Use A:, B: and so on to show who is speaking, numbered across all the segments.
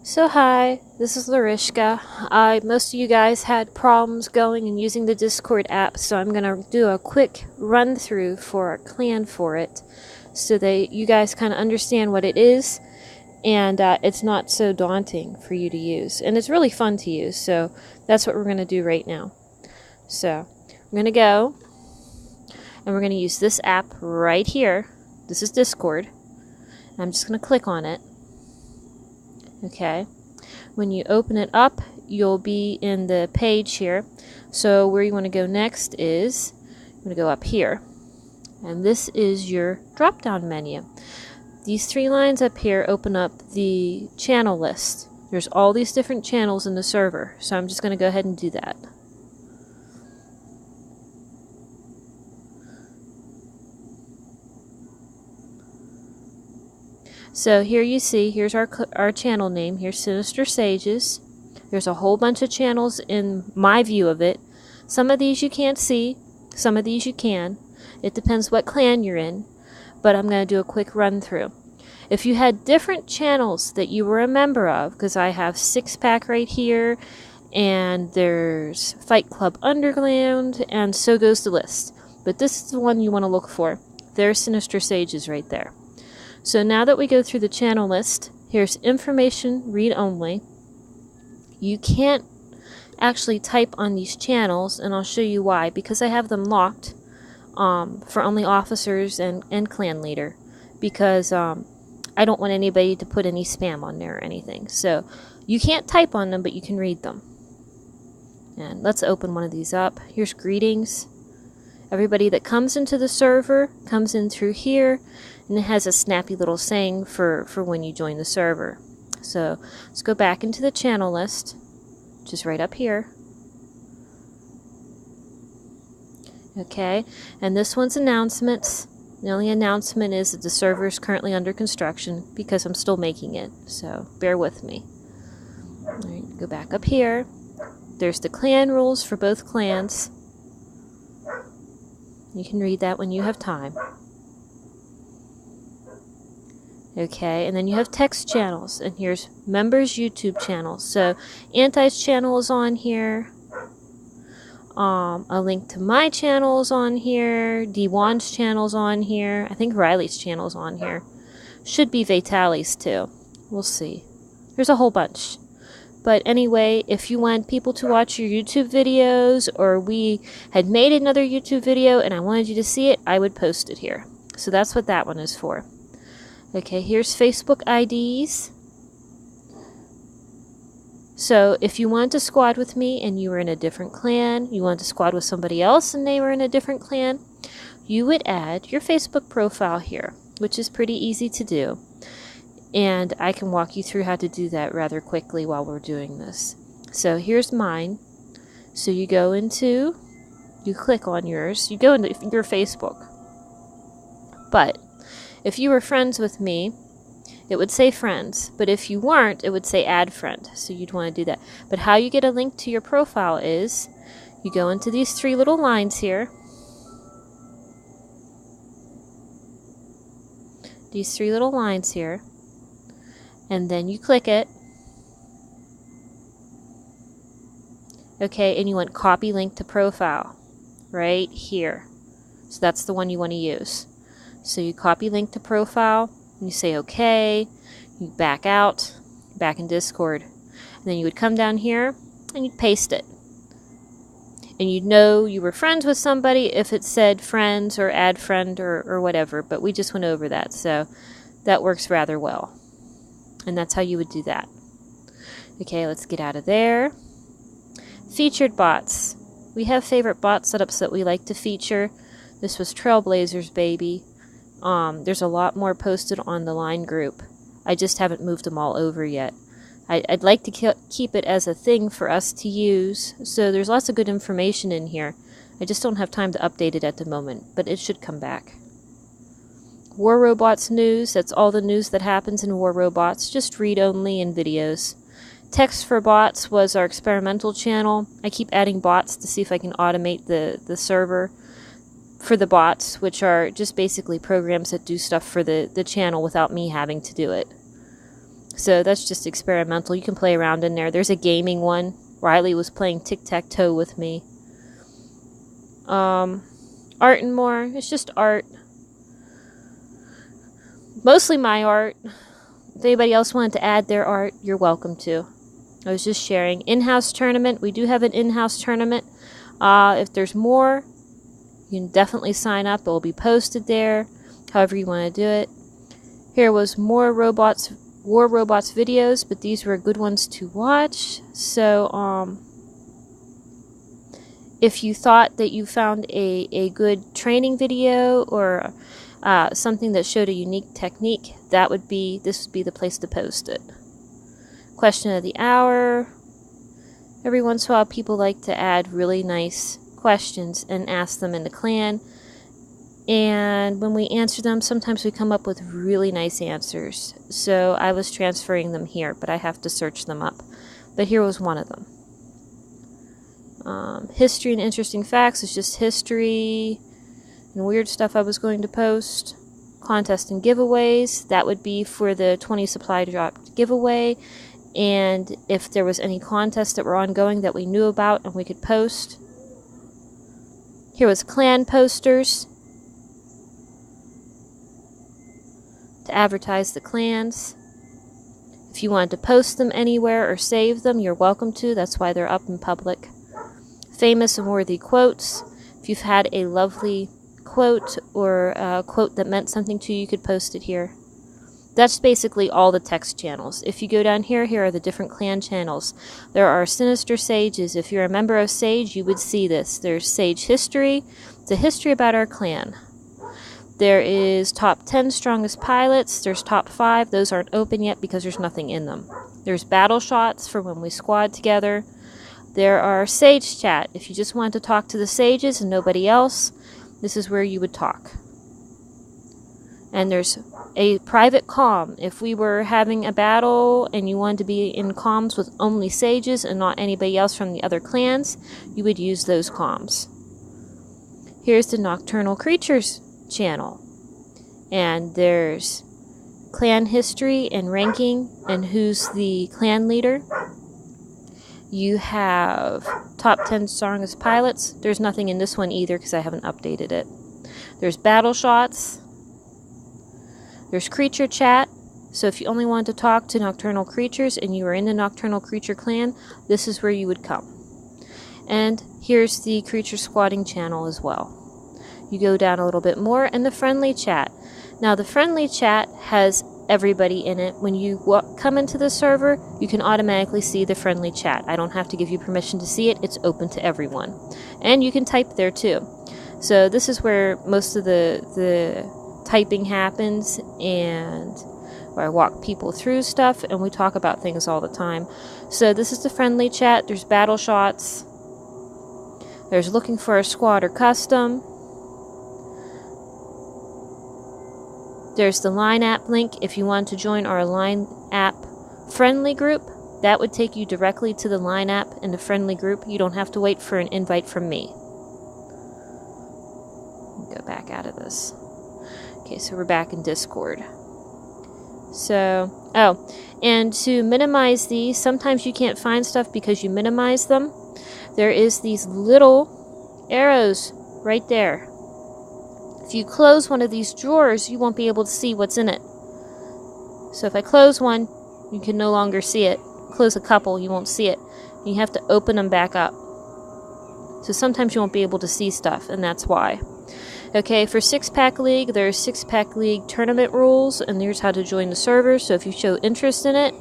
A: So hi, this is Lorishka. Most of you guys had problems going and using the Discord app, so I'm going to do a quick run through for a clan for it so that you guys kind of understand what it is and it's not so daunting for you to use. And it's really fun to use, so that's what we're going to do right now. So I'm going to go and we're going to use this app right here. This is Discord. I'm just going to click on it. Okay, when you open it up, you'll be in the page here. So where you want to go next is, you want to go up here. And this is your drop-down menu. These three lines up here open up the channel list. There's all these different channels in the server. So I'm just going to go ahead and do that. So here you see, here's our channel name. Here's Sinister Sages. There's a whole bunch of channels in my view of it. Some of these you can't see, some of these you can. It depends what clan you're in, but I'm going to do a quick run through. If you had different channels that you were a member of, because I have Six Pack right here, and there's Fight Club Underground, and so goes the list. But this is the one you want to look for. There's Sinister Sages right there. So now that we go through the channel list, here's information, read only. You can't actually type on these channels, and I'll show you why, because I have them locked for only officers and clan leader, because I don't want anybody to put any spam on there or anything. So you can't type on them, but you can read them. And let's open one of these up. Here's greetings. Everybody that comes into the server comes in through here, and it has a snappy little saying for when you join the server. So let's go back into the channel list, which is right up here. Okay, and this one's announcements. The only announcement is that the server is currently under construction because I'm still making it, so bear with me. All right, go back up here. There's the clan rules for both clans. You can read that when you have time. Okay, and then you have text channels, and here's members YouTube channels. So Anti's channel is on here. A link to my channel is on here. D1's channel's on here. I think Riley's channel's on here. Should be Vitali's too. We'll see. There's a whole bunch. But anyway, if you want people to watch your YouTube videos, or we had made another YouTube video and I wanted you to see it, I would post it here. So that's what that one is for. Okay, here's Facebook IDs. So if you wanted to squad with me and you were in a different clan, you wanted to squad with somebody else and they were in a different clan, you would add your Facebook profile here, which is pretty easy to do. And I can walk you through how to do that rather quickly while we're doing this. So here's mine. So you go into, you click on yours, you go into your Facebook. But if you were friends with me, it would say friends. But if you weren't, it would say add friend. So you'd want to do that. But how you get a link to your profile is, you go into these three little lines here. These three little lines here. And then you click it. Okay, and you want copy link to profile right here. So that's the one you want to use. So you copy link to profile, and you say okay, you back out, back in Discord. And then you would come down here and you'd paste it. And you'd know you were friends with somebody if it said friends or add friend or whatever, but we just went over that, so that works rather well. And that's how you would do that. Okay, let's get out of there. Featured bots. We have favorite bot setups that we like to feature. This was Trailblazers, baby. There's a lot more posted on the line group. I just haven't moved them all over yet. I'd like to keep it as a thing for us to use, so there's lots of good information in here. I just don't have time to update it at the moment, but it should come back. War Robots news, that's all the news that happens in War Robots, just read only in videos. Text for Bots was our experimental channel. I keep adding bots to see if I can automate the server for the bots, which are just basically programs that do stuff for the channel without me having to do it. So that's just experimental. You can play around in there. There's a gaming one. Riley was playing tic-tac-toe with me. Art and more. It's just art. Mostly my art. If anybody else wanted to add their art, you're welcome to. I was just sharing. In-house tournament. We do have an in-house tournament. If there's more, you can definitely sign up. It will be posted there, however you want to do it. Here was more War Robots videos, but these were good ones to watch. So, if you thought that you found a good training video or something that showed a unique technique, this would be the place to post it. Question of the hour. Every once in a while, people like to add really nice questions and ask them in the clan. And when we answer them, sometimes we come up with really nice answers. So I was transferring them here, but I have to search them up. But here was one of them. History and interesting facts is just history and weird stuff I was going to post. Contest and giveaways, that would be for the 20 supply drop giveaway. And if there was any contests that were ongoing that we knew about and we could post. Here was clan posters to advertise the clans. If you wanted to post them anywhere or save them, you're welcome to. That's why they're up in public. Famous and worthy quotes. If you've had a lovely quote or a quote that meant something to you, you could post it here. That's basically all the text channels. If you go down here, here are the different clan channels. There are Sinister Sages. If you're a member of Sage, you would see this. There's Sage History. It's a history about our clan. There is top 10 strongest pilots. There's top 5. Those aren't open yet because there's nothing in them. There's battle shots for when we squad together. There are Sage Chat. If you just want to talk to the Sages and nobody else, this is where you would talk. And there's a private comm. If we were having a battle and you wanted to be in comms with only Sages and not anybody else from the other clans, you would use those comms. Here's the Nocturnal Creatures channel. And there's clan history and ranking and who's the clan leader. You have top 10 strongest pilots. There's nothing in this one either because I haven't updated it. There's battle shots. There's creature chat. So if you only want to talk to nocturnal creatures and you are in the Nocturnal Creature Clan, this is where you would come. And here's the creature squatting channel as well. You go down a little bit more and the friendly chat. Now the friendly chat has everybody in it. When you come into the server, you can automatically see the friendly chat. I don't have to give you permission to see it. It's open to everyone. And you can type there too. So this is where most of the typing happens and where I walk people through stuff and we talk about things all the time. So this is the friendly chat. There's battle shots. There's looking for a squad or custom. There's the Line app link. If you want to join our Line app friendly group, that would take you directly to the Line app in the friendly group. You don't have to wait for an invite from me. Go back out of this. Okay, so we're back in Discord. So, and to minimize these, sometimes you can't find stuff because you minimize them. There is these little arrows right there. If you close one of these drawers, you won't be able to see what's in it. So if I close one, you can no longer see it. Close a couple, you won't see it. You have to open them back up. So sometimes you won't be able to see stuff, and that's why. Okay, for 6-Pack League, there's 6-Pack League tournament rules, and here's how to join the server. So if you show interest in it,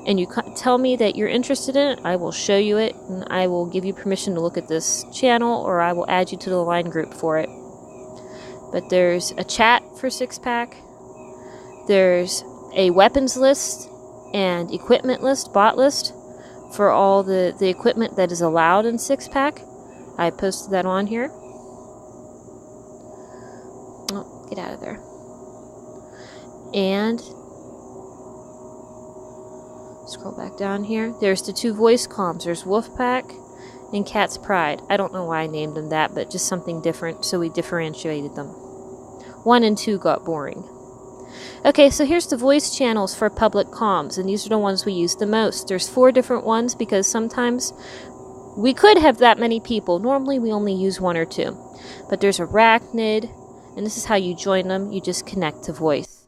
A: and you tell me that you're interested in it, I will show you it, and I will give you permission to look at this channel, or I will add you to the line group for it. But there's a chat for 6-Pack. There's a weapons list and equipment list, bot list, for all the equipment that is allowed in 6-Pack. I posted that on here. Oh, get out of there. And scroll back down here. There's the 2 voice comms. There's Wolfpack and Cat's Pride. I don't know why I named them that, but just something different, so we differentiated them. 1 and 2 got boring. Okay, so here's the voice channels for public comms, and these are the ones we use the most. There's 4 different ones because sometimes we could have that many people. Normally we only use 1 or 2. But there's Arachnid, and this is how you join them. You just connect to voice.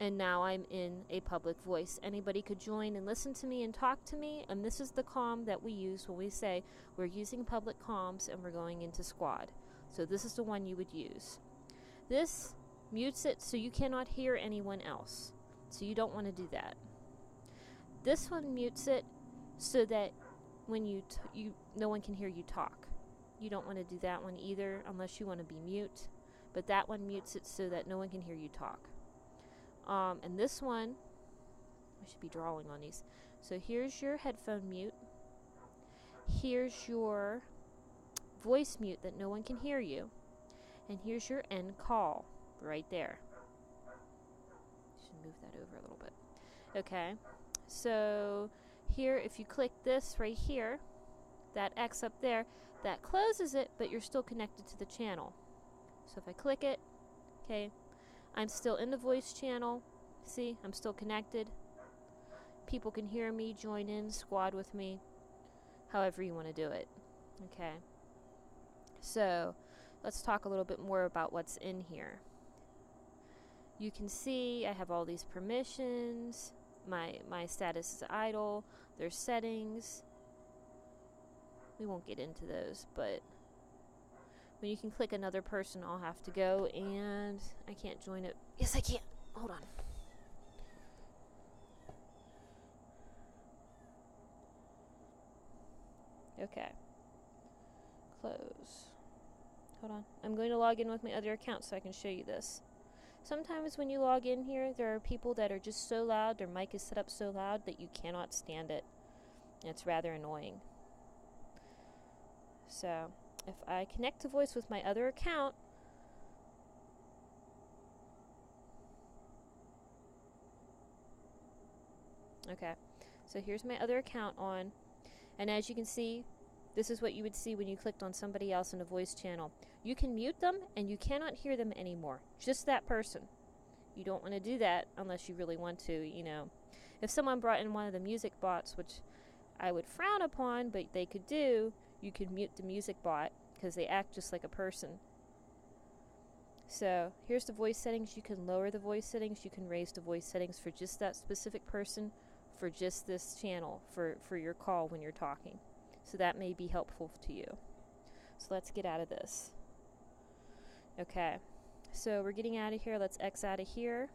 A: And now I'm in a public voice. Anybody could join and listen to me and talk to me, and this is the comm that we use when we say we're using public comms and we're going into squad. So this is the one you would use. This mutes it so you cannot hear anyone else. So you don't want to do that. This one mutes it so that when no one can hear you talk. You don't want to do that one either unless you want to be mute. But that one mutes it so that no one can hear you talk. And this one, I should be drawing on these. So here's your headphone mute. Here's your voice mute that no one can hear you. And here's your end call right there. Should move that over a little bit. Okay. So here, if you click this right here, that X up there, that closes it, but you're still connected to the channel. So if I click it, okay, I'm still in the voice channel. See, I'm still connected. People can hear me, join in, squad with me, however you want to do it. Okay. So let's talk a little bit more about what's in here. You can see I have all these permissions. My status is idle. There's settings. We won't get into those, but when you can click another person, I'll have to go, and I can't join it. Yes, I can. Hold on. Okay. Close. Hold on. I'm going to log in with my other account so I can show you this. Sometimes when you log in here, there are people that are just so loud, their mic is set up so loud that you cannot stand it. And it's rather annoying. So, if I connect to voice with my other account, okay, so here's my other account on, and as you can see, this is what you would see when you clicked on somebody else in a voice channel. You can mute them, and you cannot hear them anymore. Just that person. You don't want to do that unless you really want to, you know. If someone brought in one of the music bots, which I would frown upon, but they could do, you could mute the music bot because they act just like a person. So here's the voice settings. You can lower the voice settings. You can raise the voice settings for just that specific person, for just this channel, for your call when you're talking. So that may be helpful to you. So let's get out of this. Okay, so we're getting out of here. Let's X out of here.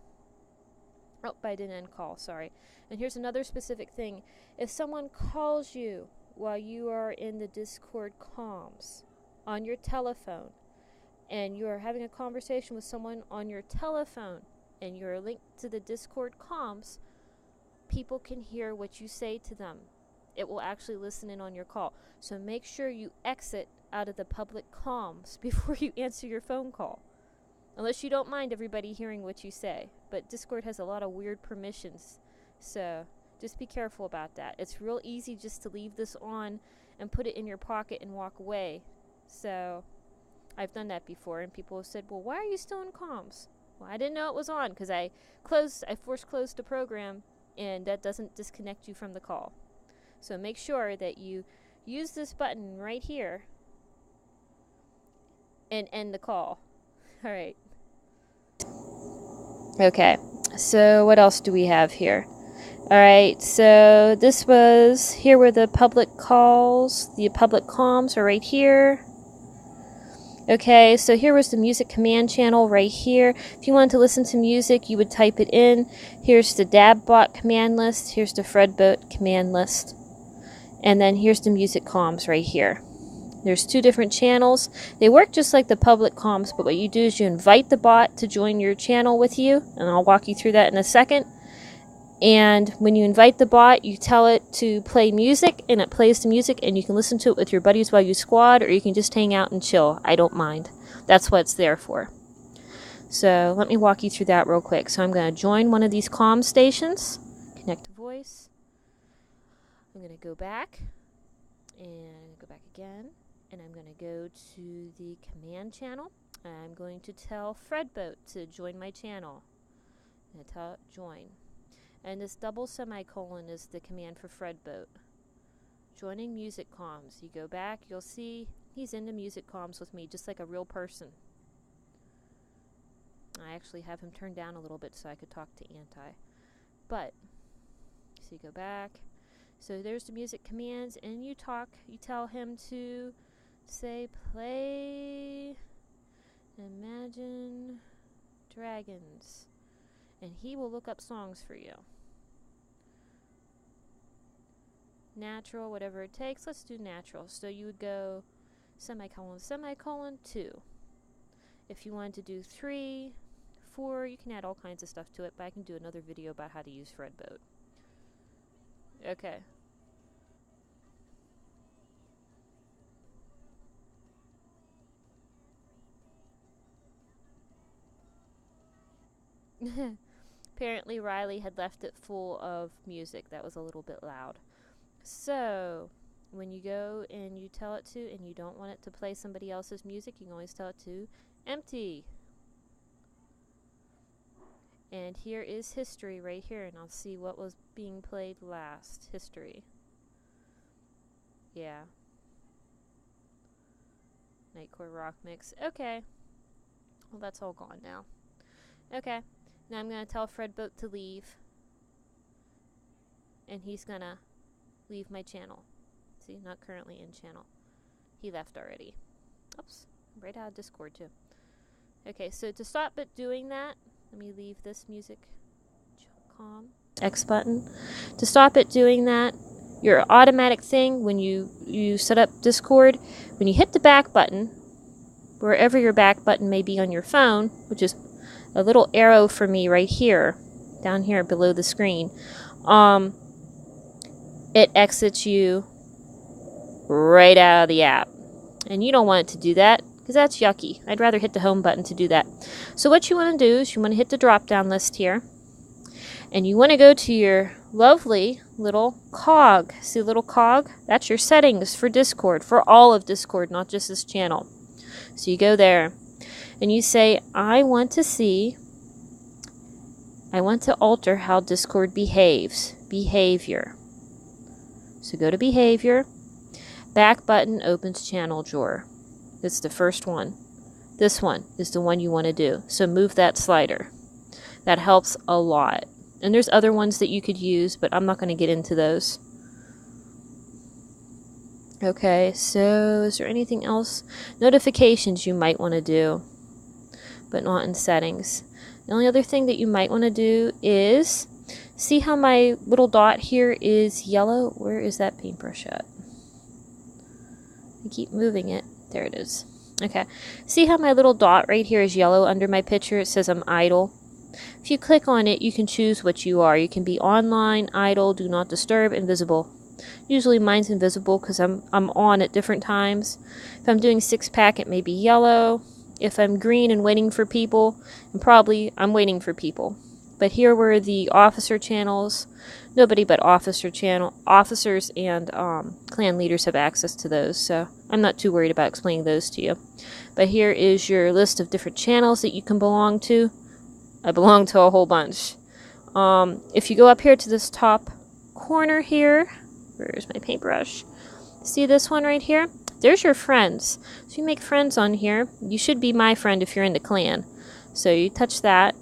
A: Oh, I didn't end call, sorry. And here's another specific thing. If someone calls you while you are in the Discord comms on your telephone, and you are having a conversation with someone on your telephone, and you're linked to the Discord comms, people can hear what you say to them. It will actually listen in on your call. So make sure you exit out of the public comms before you answer your phone call. Unless you don't mind everybody hearing what you say. But Discord has a lot of weird permissions. So just be careful about that. It's real easy just to leave this on and put it in your pocket and walk away. So I've done that before, and people have said, well, why are you still in comms? Well, I didn't know it was on because I force closed the program, and that doesn't disconnect you from the call. So make sure that you use this button right here and end the call. All right. Okay, so what else do we have here? All right, so here were the public calls. The public comms are right here. Okay, so here was the music command channel right here. If you wanted to listen to music, you would type it in. Here's the DABBot command list. Here's the Fredbot command list. And then here's the music comms right here. There's 2 different channels. They work just like the public comms, but what you do is you invite the bot to join your channel with you, and I'll walk you through that in a second. And when you invite the bot, you tell it to play music, and it plays the music, and you can listen to it with your buddies while you squad, or you can just hang out and chill. I don't mind. That's what it's there for. So let me walk you through that real quick. So I'm going to join one of these comm stations, connect to voice. I'm going to go back, and go back again. And I'm going to go to the command channel. I'm going to tell Fredboat to join my channel. I'm going to tell it join. And this double semicolon is the command for Fredboat. Joining music comms. You go back, you'll see he's into music comms with me, just like a real person. I actually have him turned down a little bit so I could talk to Anti. But, so you go back. So there's the music commands, and you tell him to say, play Imagine Dragons. And he will look up songs for you. Natural, whatever it takes. Let's do natural. So you would go semicolon, semicolon, 2. If you wanted to do 3, 4, you can add all kinds of stuff to it, but I can do another video about how to use Fredboat. Okay. Apparently Riley had left it full of music. That was a little bit loud. So, when you go and you tell it to, and you don't want it to play somebody else's music, you can always tell it to empty. And here is history right here, and I'll see what was being played last. History. Yeah. Nightcore Rock Mix. Okay. Well, that's all gone now. Okay. Now I'm going to tell Fredboat to leave. And he's going to leave my channel. See, not currently in channel. He left already. Oops. Right out of Discord, too. Okay, so to stop it doing that, let me leave this music calm. X button. To stop it doing that, your automatic thing when you set up Discord, when you hit the back button, wherever your back button may be on your phone, which is a little arrow for me right here, down here below the screen, it exits you right out of the app. And you don't want it to do that, because that's yucky. I'd rather hit the home button to do that. So what you want to do is you want to hit the drop down list here, and you want to go to your lovely little cog. See the little cog? That's your settings for Discord, for all of Discord, not just this channel. So you go there and you say, I want to alter how Discord behaves. Behavior. So go to behavior. Back button opens channel drawer. It's the first one. This one is the one you want to do. So move that slider. That helps a lot. And there's other ones that you could use, but I'm not going to get into those. Okay, so is there anything else? Notifications you might want to do, but not in settings. The only other thing that you might want to do is, see how my little dot here is yellow? Where is that paintbrush at? I keep moving it. There it is. Okay. See how my little dot right here is yellow under my picture? It says I'm idle. If you click on it, you can choose what you are. You can be online, idle, do not disturb, invisible. Usually mine's invisible because I'm on at different times. If I'm doing 6-pack, it may be yellow. If I'm green and waiting for people, and probably I'm waiting for people. But here were the officer channels. Nobody but officers and clan leaders have access to those, so I'm not too worried about explaining those to you. But here is your list of different channels that you can belong to. I belong to a whole bunch. If you go up here to this top corner here, where's my paintbrush? See this one right here? There's your friends. So you make friends on here. You should be my friend if you're in the clan. So you touch that,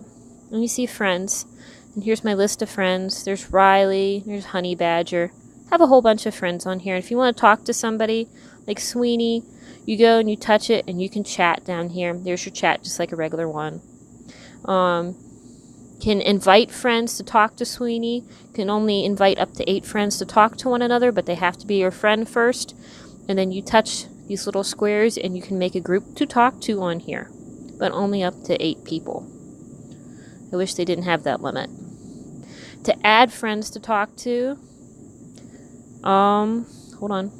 A: and you see friends. And here's my list of friends. There's Riley, there's Honey Badger. I have a whole bunch of friends on here. If you want to talk to somebody, like Sweeney, you go and you touch it, and you can chat down here. There's your chat, just like a regular one. Can invite friends to talk to Sweeney. Can only invite up to 8 friends to talk to one another, but they have to be your friend first. And then you touch these little squares, and you can make a group to talk to on here, but only up to 8 people. I wish they didn't have that limit. To add friends to talk to, hold on.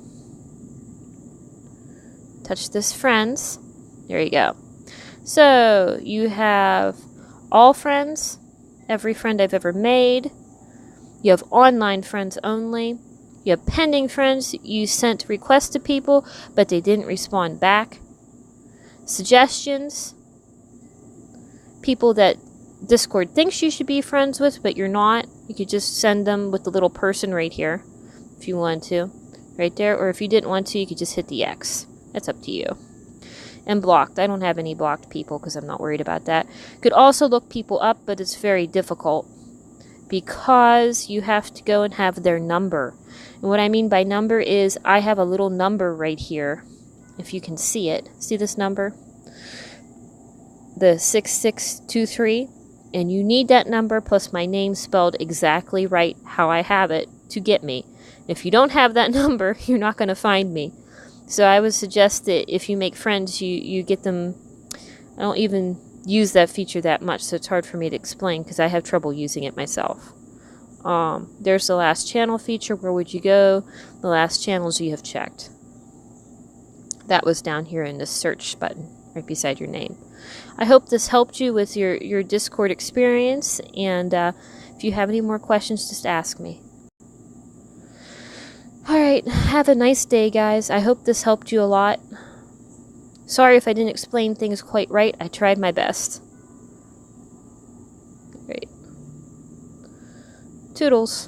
A: Touch this friends. There you go. So you have all friends, every friend I've ever made. You have online friends only. You have pending friends. You sent requests to people, but they didn't respond back. suggestions, people that Discord thinks you should be friends with, but you're not. You could just send them with the little person right here, if you want to. Right there. Or if you didn't want to, you could just hit the X. That's up to you. And blocked. I don't have any blocked people because I'm not worried about that. Could also look people up, but it's very difficult because you have to go and have their number. And what I mean by number is I have a little number right here. If you can see it. See this number? The 6623. And you need that number plus my name spelled exactly right how I have it to get me. If you don't have that number, you're not going to find me. So I would suggest that if you make friends, you get them. I don't even use that feature that much, so it's hard for me to explain because I have trouble using it myself. There's the last channel feature. Where would you go? The last channels you have checked. That was down here in the search button, right beside your name. I hope this helped you with your Discord experience, and if you have any more questions, just ask me. Alright, have a nice day, guys. I hope this helped you a lot. Sorry if I didn't explain things quite right. I tried my best. Great. Toodles.